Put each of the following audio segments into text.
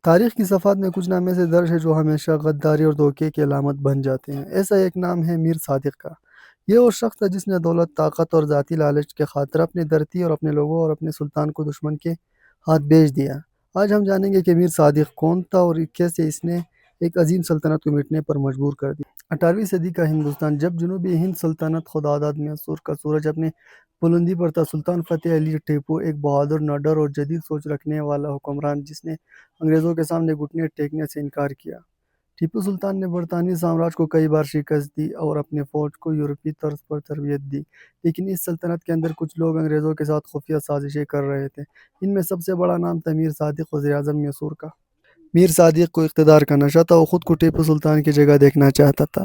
تاریخ کی صفحات میں کچھ نام ایسے درج ہے جو ہمیشہ غداری اور دھوکے کی علامت بن جاتے ہیں۔ ایسا ایک نام ہے میر صادق کا۔ یہ وہ شخص تھا جس نے دولت، طاقت اور ذاتی لالچ کے خاطر اپنی دھرتی اور اپنے لوگوں اور اپنے سلطان کو دشمن کے ہاتھ بیچ دیا۔ آج ہم جانیں گے کہ میر صادق کون تھا اور کیسے اس نے ایک عظیم سلطنت کو مٹنے پر مجبور کر دیا۔ 18ویں صدی کا ہندوستان، جب جنوبی ہند سلطنت خداداد میسور کا سورج اپنے بلندی پر تھا، سلطان فتح علی ٹیپو ایک بہادر، نڈر اور جدید سوچ رکھنے والا حکمران جس نے انگریزوں کے سامنے گھٹنے ٹیکنے سے انکار کیا۔ ٹیپو سلطان نے برطانوی سامراج کو کئی بار شکست دی اور اپنے فوج کو یورپی طرز پر تربیت دی، لیکن اس سلطنت کے اندر کچھ لوگ انگریزوں کے ساتھ خفیہ سازشیں کر رہے تھے۔ ان میں سب سے بڑا نام تھا میر صادق، وزیر اعظم میسور کا۔ میر صادق کو اقتدار کا نشہ تھا، وہ خود کو ٹیپو سلطان کی جگہ دیکھنا چاہتا تھا۔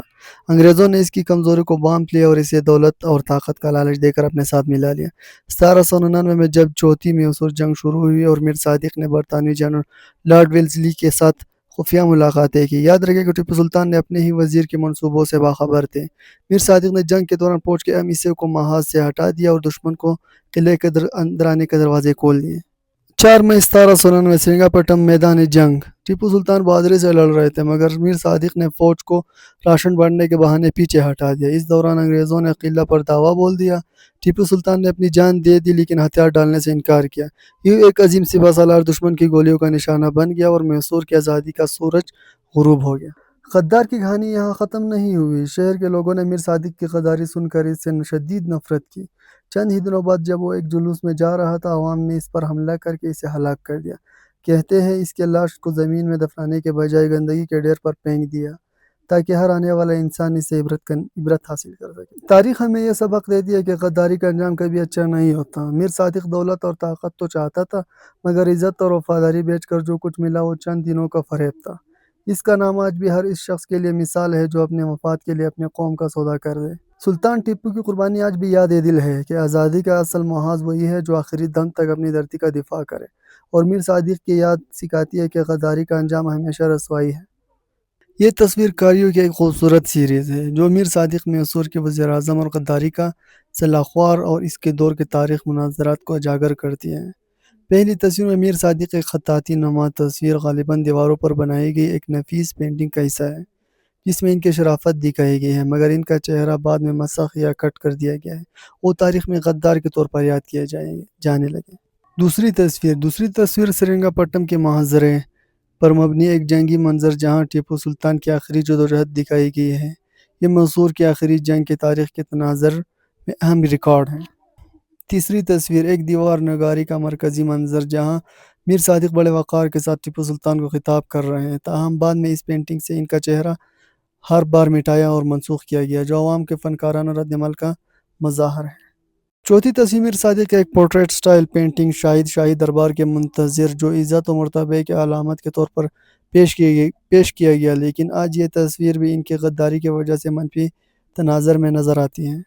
انگریزوں نے اس کی کمزوری کو بانپ لیا اور اسے دولت اور طاقت کا لالچ دے کر اپنے ساتھ ملا لیا۔ 1799 میں جب چوتھی میسور جنگ شروع ہوئی اور میر صادق نے برطانوی جنرل لارڈ ویلزلی کے ساتھ خفیہ ملاقاتیں کی، یاد رکھے کہ ٹیپو سلطان نے اپنے ہی وزیر کے منصوبوں سے باخبر تھے۔ میر صادق نے جنگ کے دوران پہنچ کے اہم حصے کو محاذ سے ہٹا دیا اور دشمن کو قلعے کے اندر آنے کے دروازے کھول دیے۔ 4 مئی 1799 سرنگا پٹم میدان جنگ۔ ٹیپو سلطان بہادری سے لڑ رہے تھے مگر میر صادق نے فوج کو راشن بانٹنے کے بہانے پیچھے ہٹا دیا۔ اس دوران انگریزوں نے قلعہ پر دھاوا بول دیا۔ ٹیپو سلطان نے اپنی جان دے دی لیکن ہتھیار ڈالنے سے انکار کیا۔ یہ ایک عظیم سپہ سالار دشمن کی گولیوں کا نشانہ بن گیا اور میسور کی آزادی کا سورج غروب ہو گیا۔ غدار کی کہانی یہاں ختم نہیں ہوئی۔ شہر کے لوگوں نے میر صادق کی غداری سن کر اس سے شدید نفرت کی۔ چند ہی دنوں بعد جب وہ ایک جلوس میں جا رہا تھا، عوام نے اس پر حملہ کر کے اسے ہلاک کر دیا۔ کہتے ہیں اس کے لاش کو زمین میں دفنانے کے بجائے گندگی کے ڈھیر پر پھینک دیا تاکہ ہر آنے والا انسان اس سے عبرت حاصل کر سکے۔ تاریخ ہمیں یہ سبق دیتی ہے کہ غداری کا انجام کبھی اچھا نہیں ہوتا۔ میر صادق دولت اور طاقت تو چاہتا تھا مگر عزت اور وفاداری بیچ کر جو کچھ ملا وہ چند دنوں کا فریب تھا۔ اس کا نام آج بھی ہر اس شخص کے لیے مثال ہے جو اپنے مفاد کے لیے اپنے قوم کا سودا کر دے۔ سلطان ٹیپو کی قربانی آج بھی یاد دل ہے کہ آزادی کا اصل محاذ وہی ہے جو آخری دم تک اپنی دھرتی کا دفاع کرے، اور میر صادق کی یاد سکھاتی ہے کہ غداری کا انجام ہمیشہ رسوائی ہے۔ یہ تصویر کاریوں کی ایک خوبصورت سیریز ہے جو میر صادق میسور کے وزیر اعظم اور غداری کا سلاح خوار اور اس کے دور کے تاریخ مناظرات کو اجاگر کرتی ہے۔ پہلی تصویر میں میر صادق ایک خطاطی نما تصویر غالباً دیواروں پر بنائی گئی ایک نفیس پینٹنگ کا حصہ ہے جس میں ان کی شرافت دکھائی گئی ہے مگر ان کا چہرہ بعد میں مسخ یا کٹ کر دیا گیا ہے۔ وہ تاریخ میں غدار کے طور پر یاد کیے جانے لگے۔ دوسری تصویر سرنگا پٹم کے محاذرے پر مبنی ایک جنگی منظر جہاں ٹیپو سلطان کی آخری جدوجہد دکھائی گئی ہے۔ یہ میسور کی آخری جنگ کے تاریخ کے تناظر میں اہم ریکارڈ ہے۔ تیسری تصویر ایک دیوار نگاری کا مرکزی منظر جہاں میر صادق بڑے وقار کے ساتھ ٹیپو سلطان کو خطاب کر رہے ہیں، تاہم بعد میں اس پینٹنگ سے ان کا چہرہ ہر بار مٹایا اور منسوخ کیا گیا جو عوام کے فنکارانہ رد عمل کا مظاہر ہے۔ چوتھی تصویر میر صادق کا ایک پورٹریٹ سٹائل پینٹنگ شاہی دربار کے منتظر جو عزت و مرتبے کے علامت کے طور پر پیش کیا گیا، لیکن آج یہ تصویر بھی ان کی غداری کی وجہ سے منفی تناظر میں نظر آتی ہے۔